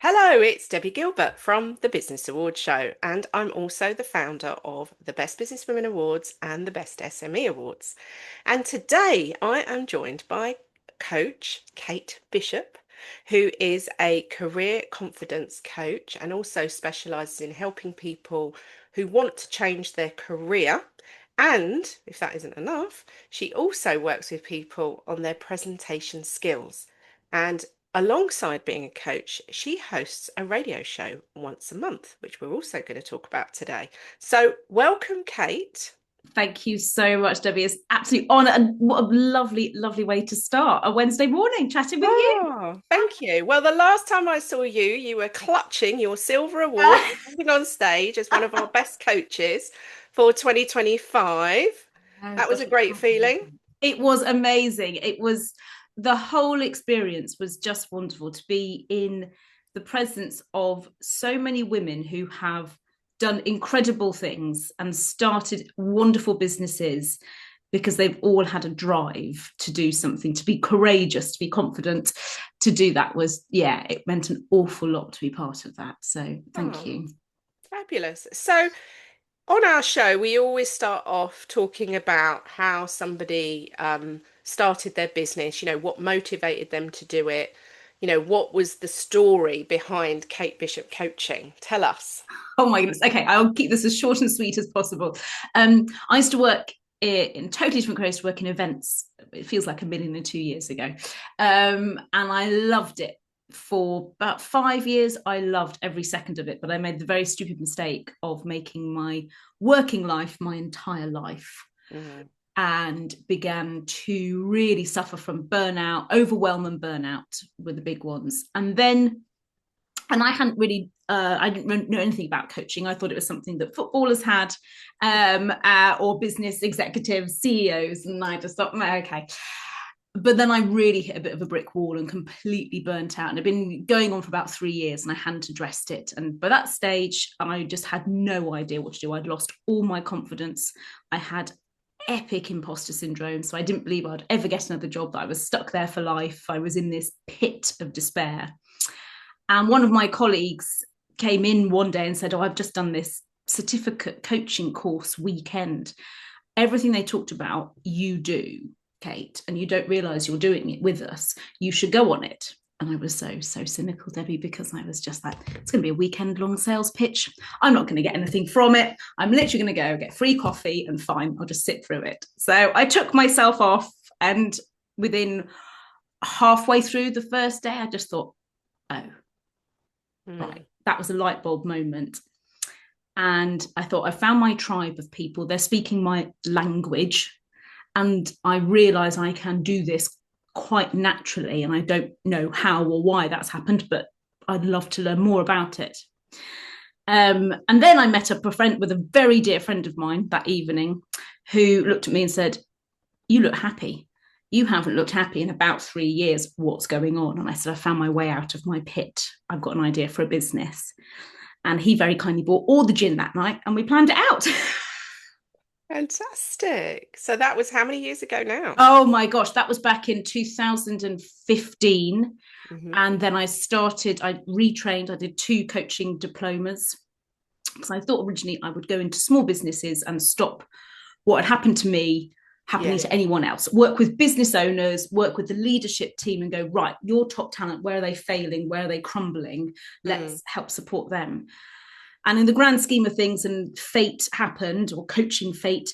Hello, it's Debbie Gilbert from the Business Awards Show, and I'm also the founder of the Best Business Women Awards and the Best SME Awards. And today I am joined by coach Kate Bishop, who is a career confidence coach and also specialises in helping people who want to change their career. And if that isn't enough, she also works with people on their presentation skills. And alongside being a coach, she hosts a radio show once a month, which we're also going to talk about today. So, welcome, Kate. Thank you so much, Debbie. It's absolutely honour, and what a lovely, lovely way to start a Wednesday morning chatting with you. Oh, thank you. Well, the last time I saw you, you were clutching your silver award, standing on stage as one of our best coaches for 2025. Oh That was gosh, a I great can't believe feeling. it. It was amazing. It was the whole experience was just wonderful to be in the presence of so many women who have done incredible things and started wonderful businesses because they've all had a drive to do something, to be courageous, to be confident. To do that was, yeah, it meant an awful lot to be part of that. So thank Oh, you. fabulous. So, on our show, we always start off talking about how somebody started their business, what motivated them to do it, what was the story behind Kate Bishop Coaching? Tell us. Oh my goodness. Okay, I'll keep this as short and sweet as possible. I used to work in totally different careers, to work in events. It feels like a million and 2 years ago. And I loved it. For about 5 years, I loved every second of it, but I made the very stupid mistake of making my working life my entire life Mm. and began to really suffer from burnout, overwhelm and burnout were the big ones. And I hadn't really, I didn't know anything about coaching. I thought it was something that footballers had, or business executives, CEOs, and I just thought, okay. But then I really hit a bit of a brick wall and completely burnt out. And it'd been going on for about 3 years, and I hadn't addressed it. And by that stage, I just had no idea what to do. I'd lost all my confidence. I had epic imposter syndrome. So I didn't believe I'd ever get another job, that I was stuck there for life. I was in this pit of despair. And one of my colleagues came in one day and said, "Oh, I've just done this certificate coaching course weekend. Everything they talked about, you do, Kate, and you don't realize you're doing it with us. You should go on it." And I was so cynical, Debbie, because I was just like, it's going to be a weekend long sales pitch. I'm not going to get anything from it. I'm literally going to go get free coffee and fine, I'll just sit through it. So I took myself off, and within halfway through the first day, I just thought, oh, right, Mm. that was a light bulb moment. And I thought, I found my tribe of people. They're speaking my language. And I realize I can do this quite naturally. And I don't know how or why that's happened, but I'd love to learn more about it. And then I met up with a very dear friend of mine that evening, who looked at me and said, "You look happy. You haven't looked happy in about 3 years. What's going on?" And I said, "I found my way out of my pit. I've got an idea for a business." And he very kindly bought all the gin that night, and we planned it out. Fantastic. So that was how many years ago now? Oh my gosh, that was back in 2015. Hmm. And then I retrained, I did two coaching diplomas. Because I thought originally I would go into small businesses and stop what had happened to me happening Yeah. to anyone else. Work with business owners, work with the leadership team, and go, right, your top talent, where are they failing? Where are they crumbling? Mm. Let's help support them. And in the grand scheme of things, and fate happened, or coaching fate,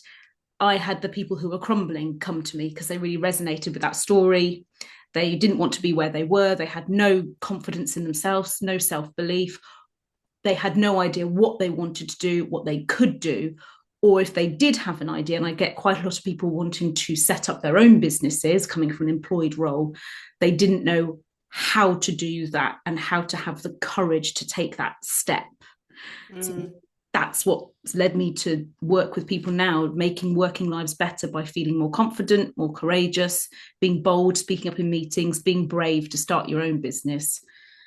I had the people who were crumbling come to me because they really resonated with that story. They didn't want to be where they were. They had no confidence in themselves, no self belief. They had no idea what they wanted to do, what they could do, or if they did have an idea. And I get quite a lot of people wanting to set up their own businesses coming from an employed role. They didn't know how to do that and how to have the courage to take that step. So Mm. that's what led me to work with people now, making working lives better by feeling more confident, more courageous, being bold, speaking up in meetings, being brave to start your own business.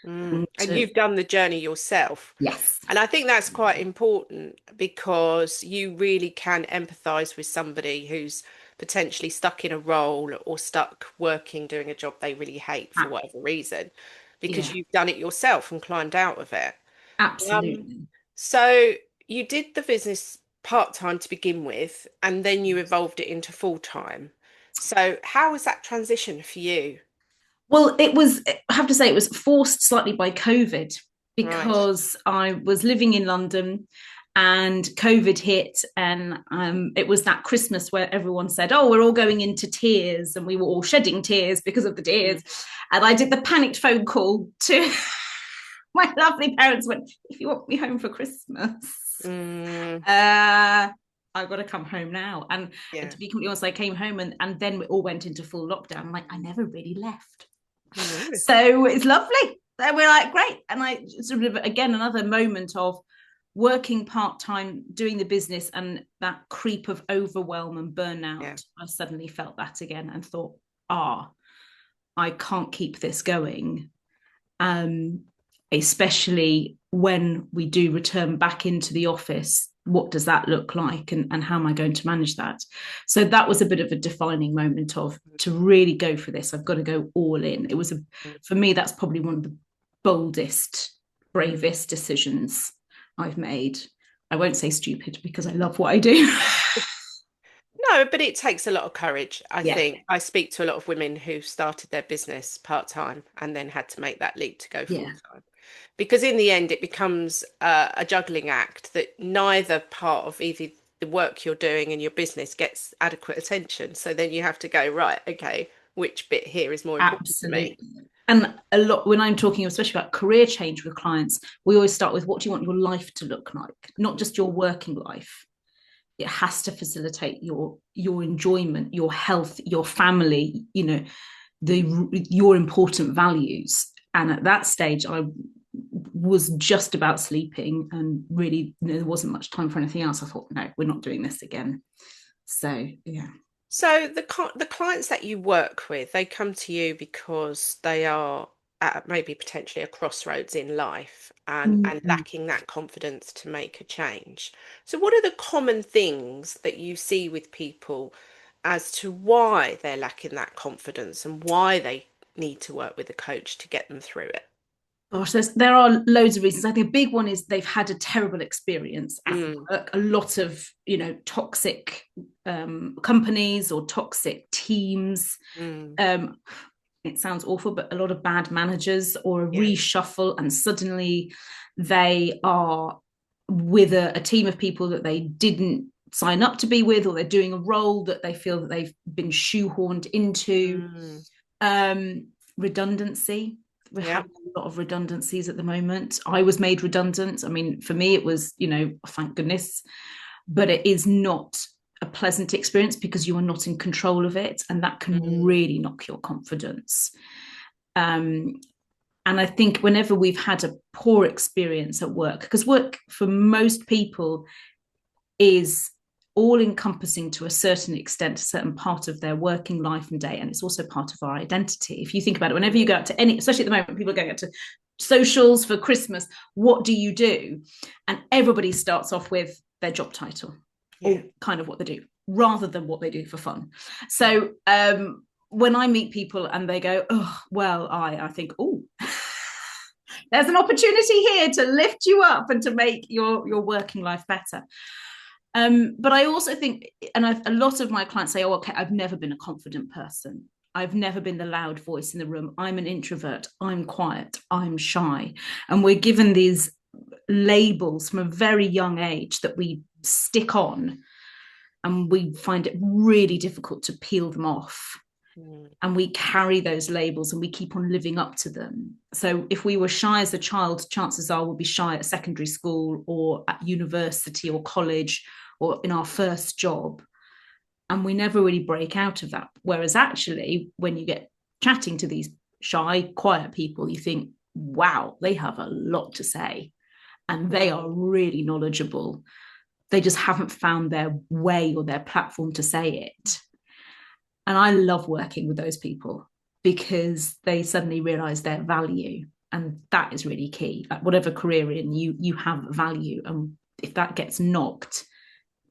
Mm. And And you've done the journey yourself. yes, And I think that's quite important because you really can empathize with somebody who's potentially stuck in a role or stuck working, doing a job they really hate for whatever reason. because Yeah, you've done it yourself and climbed out of it. Um, absolutely. so you did the business part-time to begin with, and then you evolved it into full-time. So how was that transition for you? Well, it was, I have to say, it was forced slightly by COVID Right. because I was living in London and COVID hit. And it was that Christmas where everyone said, oh, we're all going into tears. And we were all shedding tears because of the Mm. tears. And I did the panicked phone call to my lovely parents, went, if you want me home for Christmas, Mm, uh, I've got to come home now. And yeah. to be completely honest, I came home and then we all went into full lockdown. Like, I never really left. No. So it's lovely. And we're like, great. And I sort of, again, another moment of working part time, doing the business, and that creep of overwhelm and Yeah. burnout. I suddenly felt that again and thought, ah, I can't keep this going. Um, Especially when we do return back into the office. What does that look like, and how am I going to manage that? So that was a bit of a defining moment of, to really go for this, I've got to go all in. It was for me, that's probably one of the boldest, Mm. bravest decisions I've made. I won't say stupid because I love what I do. No, but it takes a lot of courage, I Yeah, think. I speak to a lot of women who started their business part-time and then had to make that leap to go yeah, full-time. Because in the end, it becomes a juggling act that neither part of either the work you're doing and your business gets adequate attention. So then you have to go, right, okay, which bit here is more important to me? absolutely. And a lot, when I'm talking especially about career change with clients, we always start with, what do you want your life to look like, not just your working life. It has to facilitate your enjoyment, your health, your family, your important values. And at that stage, I was just about sleeping, and really, there wasn't much time for anything else. I thought, no, we're not doing this again. So yeah. So the clients that you work with, they come to you because they are at maybe potentially a crossroads in life and Mm-hmm. lacking that confidence to make a change. So what are the common things that you see with people as to why they're lacking that confidence and why they need to work with a coach to get them through it? Gosh, there are loads of reasons. I think a big one is they've had a terrible experience at Mm, work. A lot of, toxic companies or toxic teams. mm, Um, it sounds awful, but a lot of bad managers, or a yeah. reshuffle, and suddenly they are with a team of people that they didn't sign up to be with, or they're doing a role that they feel that they've been shoehorned into. Mm, Redundancy. We're yeah. having a lot of redundancies at the moment. I was made redundant. I mean, for me, it was, thank goodness, but it is not a pleasant experience because you are not in control of it. And that can Mm, really knock your confidence. Um, and I think whenever we've had a poor experience at work, because work for most people is all encompassing to a certain extent, a certain part of their working life and day. And it's also part of our identity. If you think about it, whenever you go out to any, especially at the moment, people are going out to socials for Christmas, what do you do? And everybody starts off with their job title, yeah. or kind of what they do, rather than what they do for fun. So when I meet people and they go, oh, well, I think, oh, there's an opportunity here to lift you up and to make your working life better. But I also think, and a lot of my clients say, oh, okay, I've never been a confident person. I've never been the loud voice in the room. I'm an introvert. I'm quiet. I'm shy. And we're given these labels from a very young age that we stick on, and we find it really difficult to peel them off. Mm, And we carry those labels and we keep on living up to them. So if we were shy as a child, chances are we'll be shy at secondary school or at university or college or in our first job. And we never really break out of that. Whereas actually, when you get chatting to these shy, quiet people, you think, wow, they have a lot to say and they are really knowledgeable. They just haven't found their way or their platform to say it. And I love working with those people because they suddenly realize their value. And that is really key. Like whatever career in, you have value. And if that gets knocked,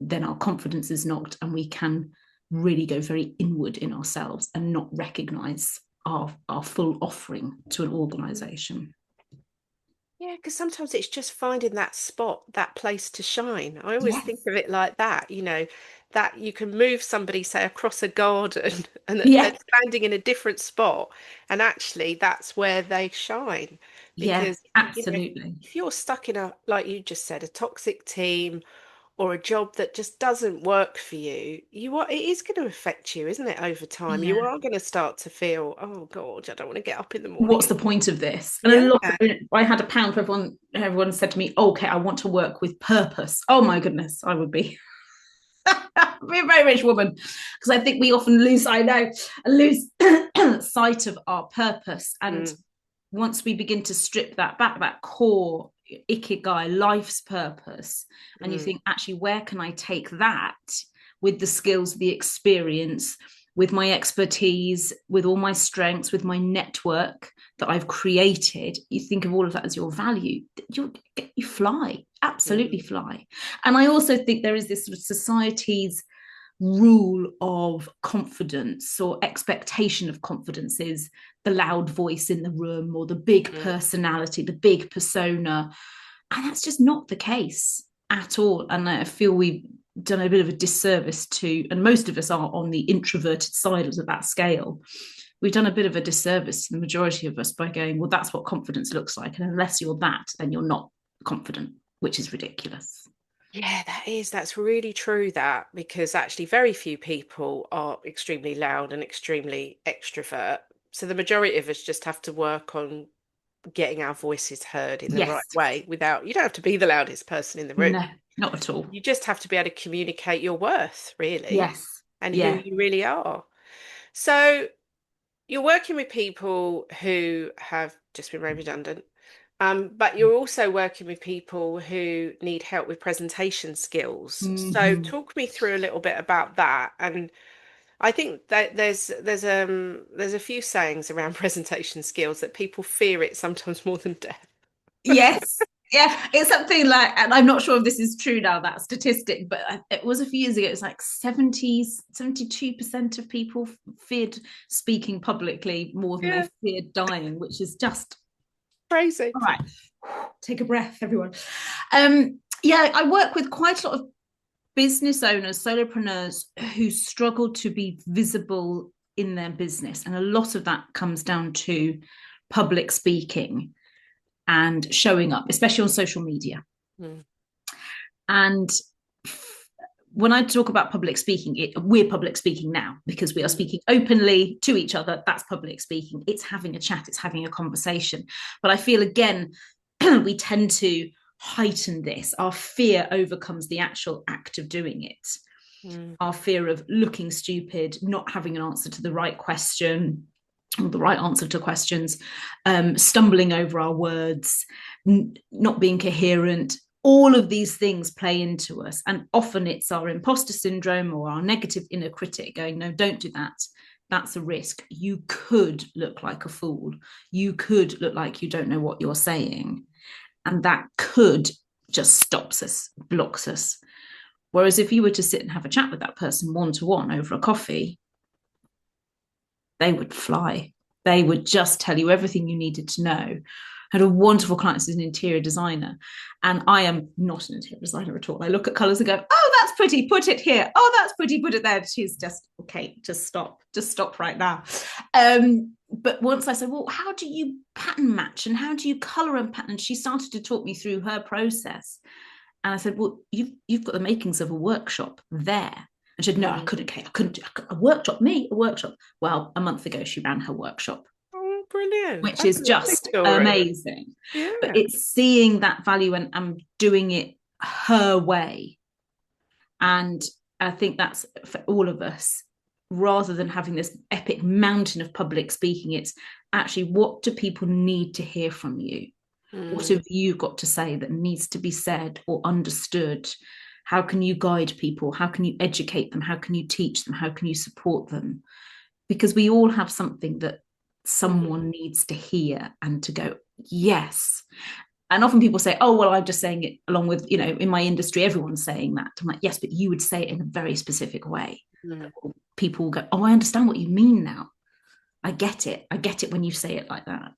then our confidence is knocked, and we can really go very inward in ourselves and not recognize our full offering to an organization. Yeah, because sometimes it's just finding that spot, that place to shine. I always think Yes. of it like that, that you can move somebody, say, across a garden and they're Yeah. standing in a different spot, and actually that's where they shine. Yeah, Because, absolutely. if you're stuck in like you just said, a toxic team or a job that just doesn't work for you, it is going to affect you, isn't it, over time? You Yeah. are going to start to feel, oh God, I don't want to get up in the morning. What's the point of this? And a Yeah. lot of, I had a pound for everyone. Everyone said to me, okay, I want to work with purpose. Oh my goodness, I would be be a very rich woman, because I think we often lose sight of our purpose. And Mm, once we begin to strip that back, that core ikigai, life's purpose, and you mm, think, actually, where can I take that with the skills, the experience, with my expertise, with all my strengths, with my network that I've created? You think of all of that as your value, you fly, absolutely mm, fly. And I also think there is this sort of society's rule of confidence, or expectation of confidence, is the loud voice in the room, or the big mm. personality, the big persona. And that's just not the case at all. And I feel we've done a bit of a disservice to, and most of us are on the introverted side of that scale. We've done a bit of a disservice to the majority of us by going, well, that's what confidence looks like. And unless you're that, then you're not confident, which is ridiculous. Yeah, that's really true, that, because actually very few people are extremely loud and extremely extrovert. So the majority of us just have to work on getting our voices heard in the Yes. right way without, you don't have to be the loudest person in the room. No, not at all. You just have to be able to communicate your worth, really, Yes. and who Yeah. you really are. So you're working with people who have just been made redundant, but you're also working with people who need help with presentation skills. So Mm-hmm. talk me through a little bit about that. And I think that there's a few sayings around presentation skills that people fear it sometimes more than death. Yes. Yeah, it's something like, and I'm not sure if this is true now, that statistic, but it was a few years ago. It was like 72% of people feared speaking publicly more than they Yeah, feared dying, which is just, crazy. all right, take a breath, everyone. Yeah, I work with quite a lot of business owners, solopreneurs who struggle to be visible in their business. And a lot of that comes down to public speaking and showing up, especially on social media. Mm, And when I talk about public speaking, we're public speaking now because we are mm, speaking openly to each other. That's public speaking. It's having a chat, it's having a conversation. But I feel, again, we tend to heighten this. Our fear overcomes the actual act of doing it. mm. Our fear of looking stupid, not having an answer to the right question, the right answer to questions, stumbling over our words, not being coherent. All of these things play into us. And often it's our imposter syndrome or our negative inner critic going, no, don't do that. That's a risk. You could look like a fool. You could look like you don't know what you're saying. And that could just stops us, blocks us. Whereas if you were to sit and have a chat with that person one to one over a coffee, they would fly. They would just tell you everything you needed to know. I had a wonderful client who's an interior designer, and I am not an interior designer at all. I look at colours and go, oh, that's pretty, put it here. Oh, that's pretty, put it there. She's just, okay, just stop right now. But once I said, well, how do you pattern match and how do you colour and pattern? And she started to talk me through her process. And I said, well, you've got the makings of a workshop there. And she said, no, I Mm. couldn't, Kate. I couldn't do a workshop. Me, a workshop. Well, a month ago, she ran her workshop, Oh, brilliant. which That's is a lovely just story. amazing. But Yeah. it's seeing that value and doing it her way. And I think that's for all of us, rather than having this epic mountain of public speaking, it's actually, what do people need to hear from you? What Mm. have you got to say that needs to be said or understood? How can you guide people? How can you educate them? How can you teach them? How can you support them? Because we all have something that Mm. someone needs to hear and to go, yes. And often people say, oh, well, I'm just saying it along with, in my industry, everyone's saying that. I'm like, yes, but you would say it in a very specific way. Mm. People will go, oh, I understand what you mean now. I get it. I get it when you say it like that.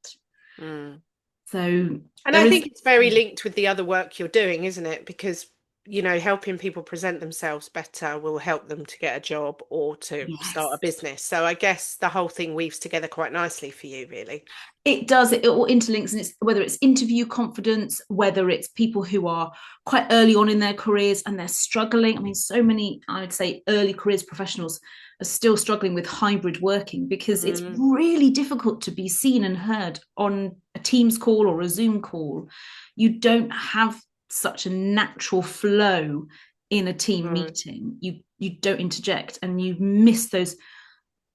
Mm. So And there I is, think it's very linked with the other work you're doing, isn't it? Because, helping people present themselves better will help them to get a job or to start a yes, business. So I guess the whole thing weaves together quite nicely for you, really. it does. It all interlinks, and it's whether it's interview confidence, whether it's people who are quite early on in their careers and they're struggling. I mean, so many, I would say, early careers professionals are still struggling with hybrid working because it's Mm, really difficult to be seen and heard on a Teams call or a Zoom call. You don't have such a natural flow in a team no. meeting. You don't interject, and you miss those.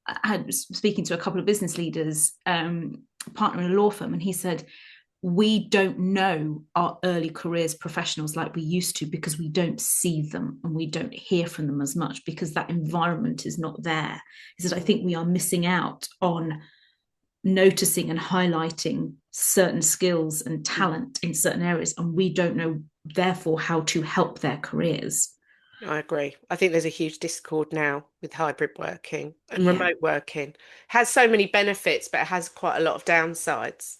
I was speaking to a couple of business leaders, partner in a law firm, and he said, we don't know our early careers professionals like we used to because we don't see them and we don't hear from them as much because that environment is not there. He said, I think we are missing out on noticing and highlighting certain skills and Mm. talent in certain areas, and we don't know, therefore, how to help their careers. I agree. I think there's a huge discord now with hybrid working and Yeah. remote working. Has so many benefits, but it has quite a lot of downsides.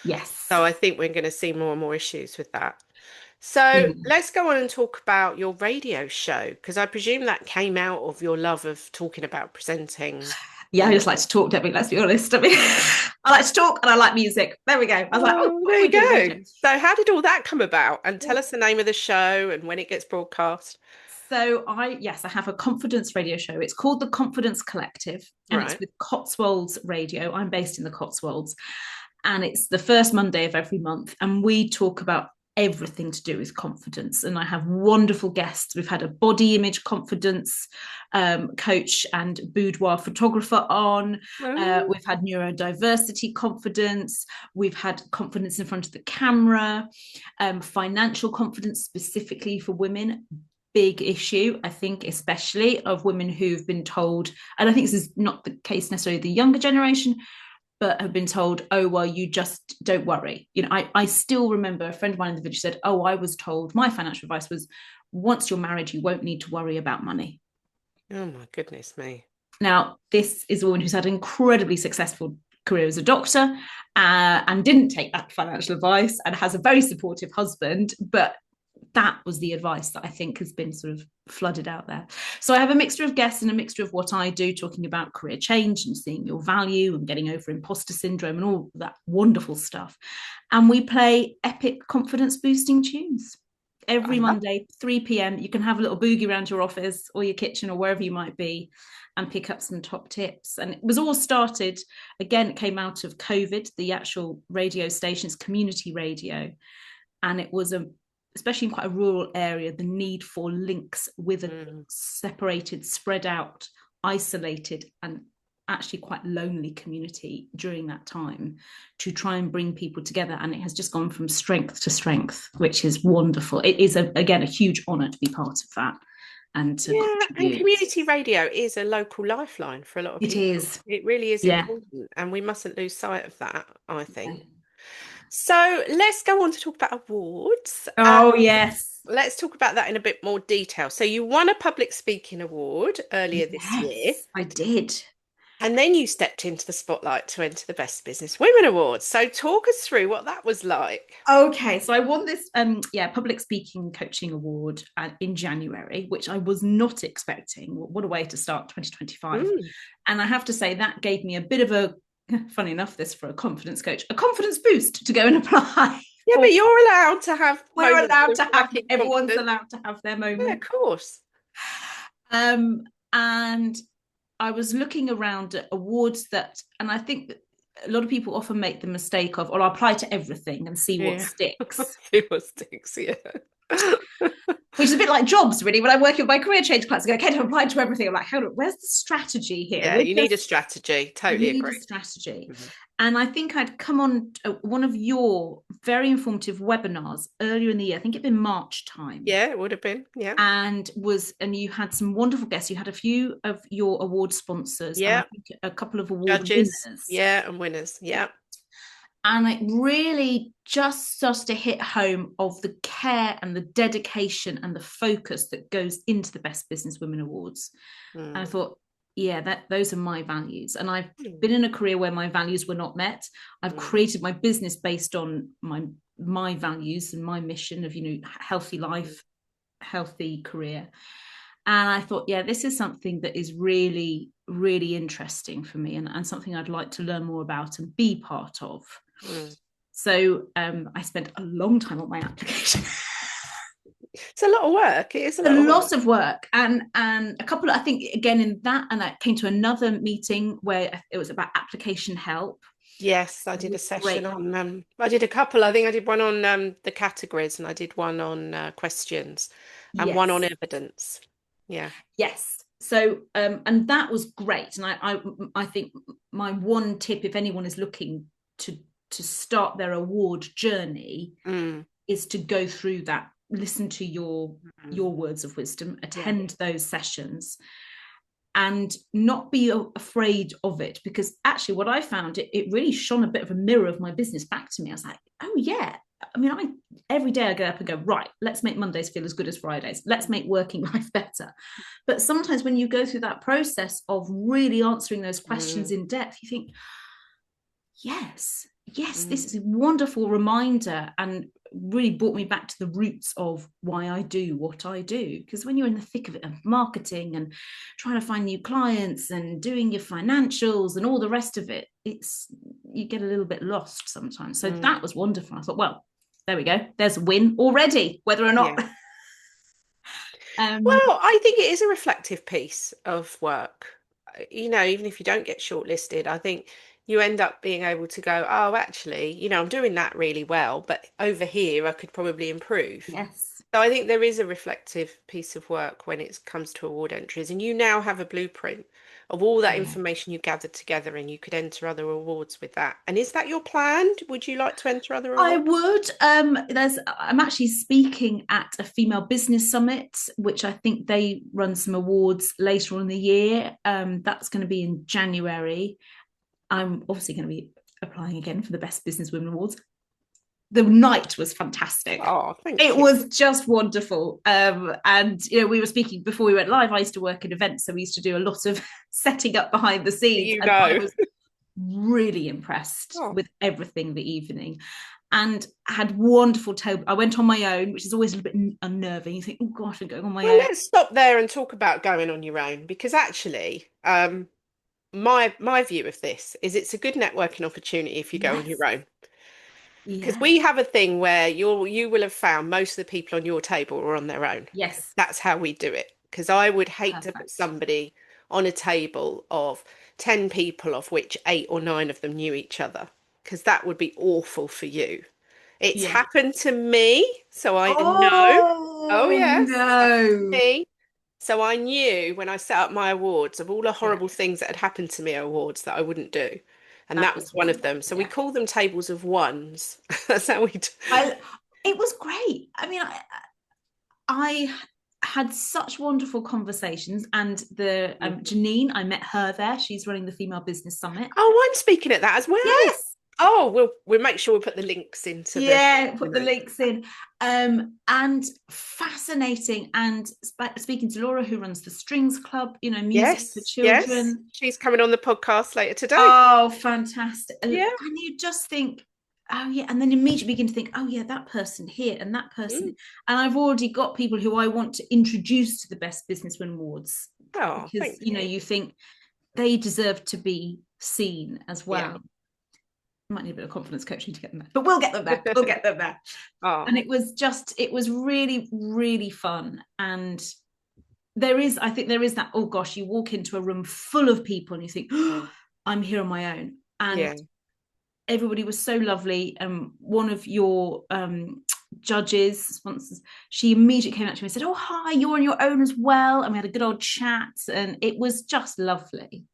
Yes. So I think we're going to see more and more issues with that. So Yeah. let's go on and talk about your radio show, because I presume that came out of your love of talking about presenting. Yeah, I just like to talk, Debbie, let's be honest. I mean, I like to talk and I like music. There we go. I was like, oh, Oh, what there can we you do with radio? go. So how did all that come about? And tell Well, us the name of the show and when it gets broadcast. so yes, I have a confidence radio show. It's called the Confidence Collective, and it's Right. with Cotswolds Radio. I'm based in the Cotswolds, and it's the first Monday of every month, and we talk about everything to do with confidence. And I have wonderful guests. We've had a body image confidence coach and boudoir photographer on. Oh, We've had neurodiversity confidence. We've had confidence in front of the camera, financial confidence specifically for women. Big issue, I think, especially of women who've been told, and I think this is not the case necessarily the younger generation, but have been told, oh, well, you just don't worry. I still remember a friend of mine in the village said, oh, I was told, my financial advice was, once you're married, you won't need to worry about money. oh my goodness me. Now, this is a woman who's had an incredibly successful career as a doctor and didn't take that financial advice and has a very supportive husband, but that was the advice that I think has been sort of flooded out there. So I have a mixture of guests and a mixture of what I do, talking about career change and seeing your value and getting over imposter syndrome and all that wonderful stuff. And we play epic confidence boosting tunes I every love. Monday, 3 p.m. You can have a little boogie around your office or your kitchen or wherever you might be and pick up some top tips. And it was all started, again, it came out of COVID, the actual radio station's community radio. And it was especially in quite a rural area, the need for links with a Mm. separated, spread out, isolated, and actually quite lonely community during that time to try and bring people together. And it has just gone from strength to strength, which is wonderful. It is, again, a huge honour to be part of that and to Yeah, and contribute. community radio is a local lifeline for a lot of It people. is. It really is Yeah. important, and we mustn't lose sight of that, I think. So let's go on to talk about awards. Oh, yes. Let's talk about that in a bit more detail. So you won a public speaking award earlier this year, Yes, I did. and then you stepped into the spotlight to enter the Best Business Women Awards. So talk us through what that was like. Okay, so I won this public speaking coaching award in January, which I was not expecting. What a way to start 2025. Mm. And I have to say that gave me a bit of a, funny enough, this for a confidence coach, a confidence boost to go and apply Yeah, for. but you're allowed to have We're moments allowed of to have, lacking everyone's confidence. allowed to have their Yeah, of moment. course. And I was looking around at awards and I think that a lot of people often make the mistake of, or I'll apply to everything and see what Yeah. sticks. See what sticks, yeah. Which is a bit like jobs, really. When I'm working with my career change class, I go, okay, I've applied to everything. I'm like, hold on, where's the strategy here? Yeah, We're you need a just strategy. Totally need a agree. strategy. Mhm. And I think I'd come on one of your very informative webinars earlier in the year. I think it'd been March time. Yeah, it would have been. Yeah. And you had some wonderful guests. You had a few of your award sponsors and I Yeah. think a couple of award Judges. winners. Yeah, and winners. Yeah. And it really just started to hit home of the care and the dedication and the focus that goes into the Best Business Women Awards. And I Mm. thought, yeah, that those are my values. And I've Mm, been in a career where my values were not met. I've mm, created my business based on my values and my mission of, healthy mm, life, healthy career. And I thought, yeah, this is something that is really, really interesting for me, and something I'd like to learn more about and be part of. mm. So I spent a long time on my application. It's a lot of work. It is a A lot of lot work. of work, and a couple of, I think, again in that, and I came to another meeting where it was about application help. Yes, I did a session Great. on, I did a couple. I think I did one on the categories and I did one on questions and one on Yes. evidence. Yeah. Yes. So and that was great. And I think my one tip, if anyone is looking to start their award journey, Mm, is to go through that, listen to mm, your words of wisdom, yeah. attend those sessions, and not be afraid of it, because actually what I found, it really shone a bit of a mirror of my business back to me. I was like, oh yeah, I mean, I every day I get up and go, right, let's make Mondays feel as good as Fridays, let's make working life better. But sometimes when you go through that process of really answering those questions Mm, in depth, you think, yes, this mm, is a wonderful reminder, and really brought me back to the roots of why I do what I do. Because when you're in the thick of it, of marketing and trying to find new clients and doing your financials and all the rest of it, it's, you get a little bit lost sometimes. So that mm. was wonderful. I thought, well, there we go, there's a win already, whether or Yeah. not um Well, I think it is a reflective piece of work. Even if you don't get shortlisted, I think you end up being able to go, oh, actually, I'm doing that really well, but over here I could probably improve. yes, So I think there is a reflective piece of work when it comes to award entries, and you now have a blueprint of all that yeah, information you gathered together, and you could enter other awards with that. And is that your plan? Would you like to enter other I awards? would. I'm actually speaking at a female business summit, which I think they run some awards later on in the year. That's going to be in January. I'm obviously going to be applying again for the Best Business Women Awards. The night was fantastic. Oh, thank It you. was just wonderful. And we were speaking before we went live. I used to work in events, so we used to do a lot of setting up behind the scenes, You and I know. was really impressed Oh. with everything the evening, and had wonderful table. I went on my own, which is always a little bit unnerving. You think, oh gosh, I'm going on my Well, own. let's stop there and talk about going on your own because actually, my view of this is it's a good networking opportunity if you go on your Yes. own. Because Yeah. we have a thing where you will have found most of the people on your table are on their own. Yes. That's how we do it. Because I would hate to put Perfect. somebody on a table of 10 people, of which 8 or 9 of them knew each other, because that would be awful for you. It's Yeah. happened to me, so I know. Oh, Oh yes, it's happened to no. me. So I knew when I set up my awards of all the Yeah. horrible things that had happened to me at awards that I wouldn't do. And That that is was one of one. them. So we Yeah. call them tables of ones. That's how we do. I It was great. I mean, I had such wonderful conversations, and the Janine, I met her there. She's running the Female Business Summit. Oh, I'm speaking at that as well. Yes. Oh, we'll make sure we put the links into the Yeah, put the notes. links in. And fascinating. And speaking to Laura, who runs the Strings Club, music for Yes, yes. children. She's coming on the podcast later today. Oh, fantastic. And Yeah. you just think, oh yeah, and then immediately begin to think, oh yeah, that person here and that person. Mm. And I've already got people who I want to introduce to the Best Businesswomen Awards, Oh, because thank you. you think they deserve to be seen as Yeah. well. Might need a bit of confidence coaching to get them there, but we'll get them there. We'll get them there. Oh, And it was really, really fun. And I think there is that, oh gosh, you walk into a room full of people and you think, oh, I'm here on my own. yeah. And everybody was so lovely. One of your judges, sponsors, she immediately came up to me and said, oh, hi, you're on your own as well. And we had a good old chat, and it was just lovely.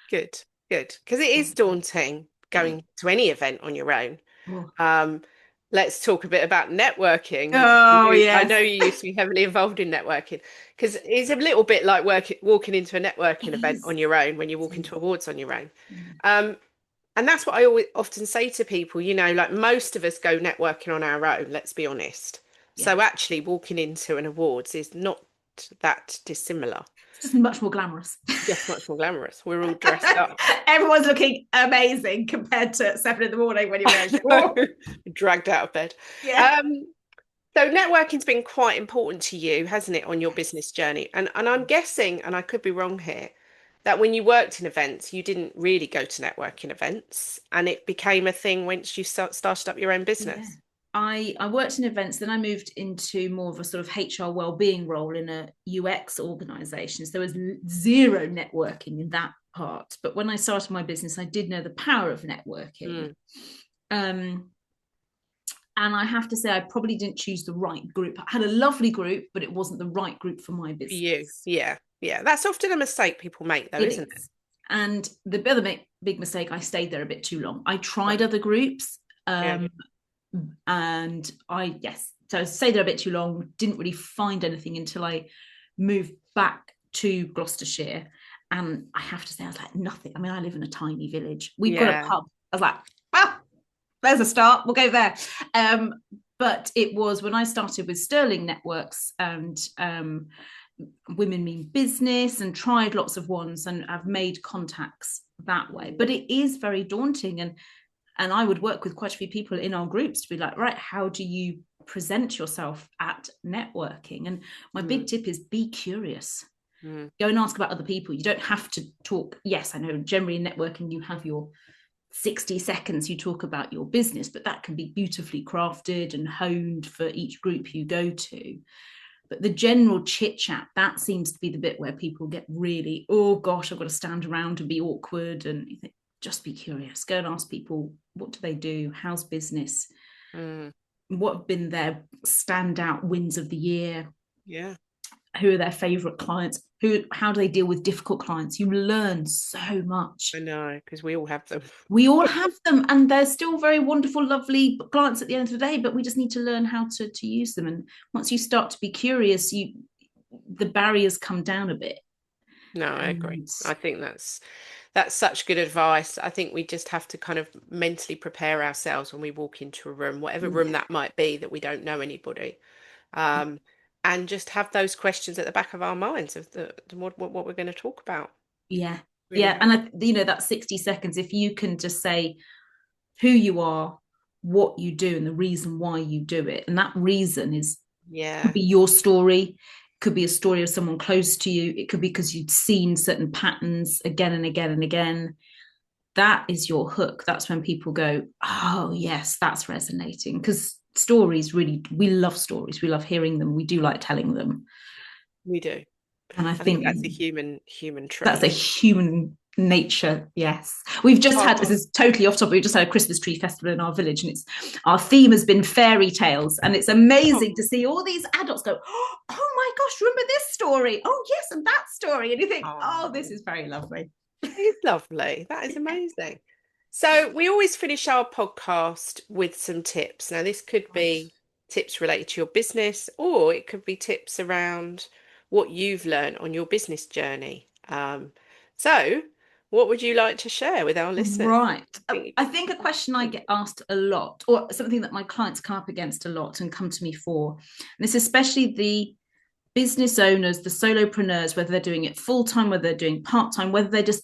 Good, good. Because it is daunting Yeah. going to any event on your own. Oh, Um, let's talk a bit about networking because oh I yes. know you used to be heavily involved in networking because it's a little bit like walking into a It networking event is. on your own when you It walk is. into awards on your own. Yeah. Um, and that's what I always often say to people, like most of us go networking on our own, let's be honest. Yeah. So actually walking into an awards is not that dissimilar. It's just much more glamorous. Just much more glamorous. We're all dressed up. Everyone's looking amazing compared to 7 in the morning when you're going, Dragged out of bed. yeah. Um, so networking's been quite important to you, hasn't it, on your business journey? And I'm guessing, and I could be wrong here, that when you worked in events, you didn't really go to networking events, and it became a thing once you started up your own Yeah. business. I worked in events, then I moved into more of a sort of HR well-being role in a UX organization. So there was zero networking in that part. But when I started my business, I did know the power of networking. Um, and I have to say, I probably didn't choose the right group. I had a lovely group, but it wasn't the right group for my For you, business. yeah, yeah. That's often a mistake people make, though, It isn't it? is. And the other big mistake, I stayed there a bit too long. I tried Right. other groups. Yeah. And so I stayed there a bit too long, didn't really find anything until I moved back to Gloucestershire. And I have to say, I was like, nothing. I mean, I live in a tiny village. We've got a Yeah. pub. I was like, well, there's a start. We'll go there. But it was when I started with Sterling Networks and Women Mean Business, and tried lots of ones, and I've made contacts that way. But it is very daunting. And I would work with quite a few people in our groups to be like, right, how do you present yourself at networking? And my big tip is be curious. Go and ask about other people. You don't have to talk. Yes, I know generally in networking, you have your 60 seconds, you talk about your business, but that can be beautifully crafted and honed for each group you go to. But the general chit chat, that seems to be the bit where people get really, oh gosh, I've got to stand around and be awkward. And you think, just be curious. Go and ask people, what do they do? How's business? What have been their standout wins of the year? Yeah. Who are their favorite clients? How do they deal with difficult clients? You learn so much. I know, because we all have them. We all have them, and they're still very wonderful, lovely clients at the end of the day, but we just need to learn how to use them. And once you start to be curious, the barriers come down a bit. No, I agree. I think that's such good advice. I think we just have to kind of mentally prepare ourselves when we walk into a room, whatever room that might be, that we don't know anybody. And just have those questions at the back of our minds of what we're going to talk about. Yeah. Really Yeah. And that 60 seconds, if you can just say who you are, what you do, and the reason why you do it. And that reason could be your story, could be a story of someone close to you. It could be because you've seen certain patterns again and again and again. That is your hook. That's when people go, oh yes, that's resonating. Because stories, really, we love stories. We love hearing them. We do like telling them. We do. And I think think that's a human trait. that's a human nature. Yes. We've just had, this is totally off topic, we've just had a Christmas tree festival in our village, and our theme has been fairy tales, and it's amazing to see all these adults go, oh my gosh, remember this story? Oh yes, and that story. And you think, oh, this is very lovely. It's lovely. That is amazing. So we always finish our podcast with some tips. Now, this could be tips related to your business, or it could be tips around what you've learned on your business journey. So what would you like to share with our listeners? Right. I think a question I get asked a lot, or something that my clients come up against a lot and come to me for, and it's especially the business owners, the solopreneurs, whether they're doing it full-time, whether they're doing part-time, whether they're just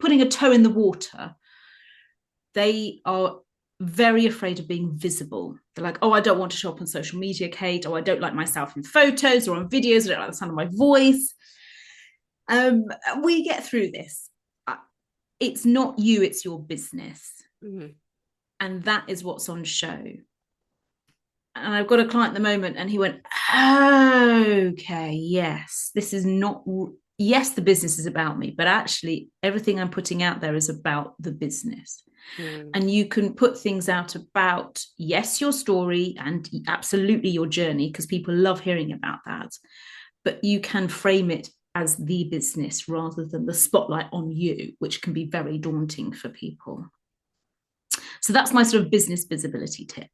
putting a toe in the water, they are very afraid of being visible. They're like, oh, I don't want to show up on social media, Kate. Oh, I don't like myself in photos or on videos. I don't like the sound of my voice. We get through this. It's not you, it's your business. And that is what's on show. And I've got a client at the moment, and he went, okay, yes, this is not, yes, the business is about me, but actually everything I'm putting out there is about the business. And you can put things out about, yes, your story and absolutely your journey, because people love hearing about that, but you can frame it as the business rather than the spotlight on you, which can be very daunting for people. So that's my sort of business visibility tip.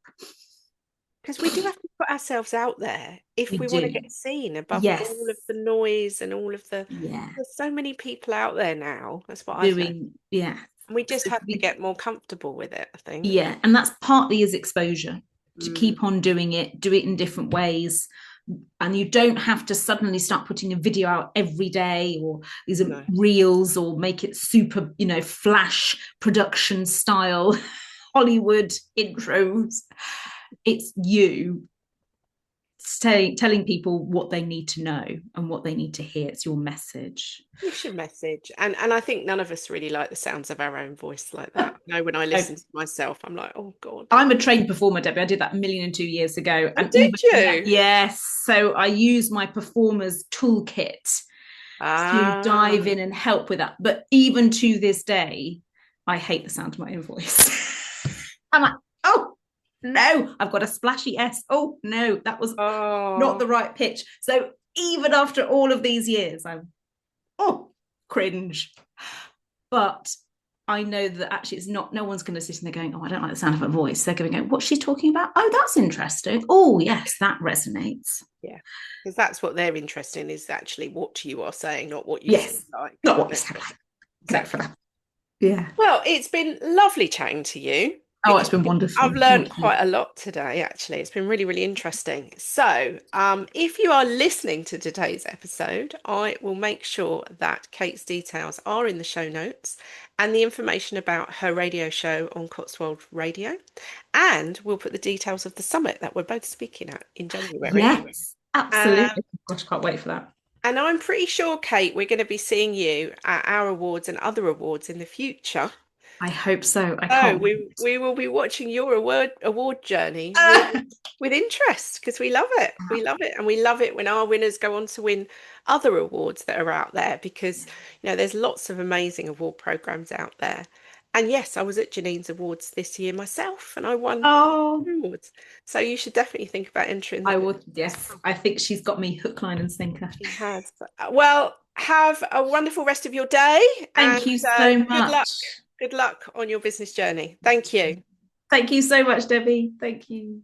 Because we do have to put ourselves out there if we want to get seen above all of the noise and all of the. There's so many people out there now. That's what I think. Yeah. And we just have to get more comfortable with it, I think. Yeah. And that's partly is exposure, to keep on doing it, do it in different ways, And you don't have to suddenly start putting a video out every day, or these No. reels, or make it super, flash production style Hollywood intros. It's you telling people what they need to know and what they need to hear. It's your message. It's your message. And I think none of us really like the sounds of our own voice like that. No, when I listen to myself, I'm like, oh God. I'm a trained performer, Debbie. I did that 1,002 years ago. Oh, And even did you? yes, so I use my performer's toolkit to Ah, dive in and help with that. But even to this day, I hate the sound of my own voice. I'm like, oh no, I've got a splashy S. Oh no, that was not oh, the right pitch. So even after all of these years, I'm cringe. But I know that actually it's not, no one's going to sit in there going, oh, I don't like the sound of her voice. They're going to go, what's she talking about? Oh, that's interesting. Oh, yes, that resonates. yeah. Because that's what they're interested in, is actually what you are saying, not what you sound Yes, like. not what isn't you it? sound like. Go for Exactly. that. Yeah. Well, it's been lovely chatting to you. Oh, it's been wonderful. I've learned Thank you. quite a lot today, actually. It's been really, really interesting. So, if you are listening to today's episode, I will make sure that Kate's details are in the show notes and the information about her radio show on Cotswold Radio. And we'll put the details of the summit that we're both speaking at in January. Yes, Um, absolutely. Gosh, I can't wait for that. and I'm pretty sure, Kate, we're going to be seeing you at our awards and other awards in the future. I hope so. I So can't we will be watching your award journey wait. with interest, because we love it. We love it. And we love it when our winners go on to win other awards that are out there, because there's lots of amazing award programs out there. And yes, I was at Janine's awards this year myself and I won Oh, awards. So you should definitely think about entering I them. would. Yes, I think she's got me hook, line, and sinker. She has. Well, have a wonderful rest of your day and Thank you so good luck. much. Good luck on your business journey. Thank you. Thank you so much, Debbie. Thank you.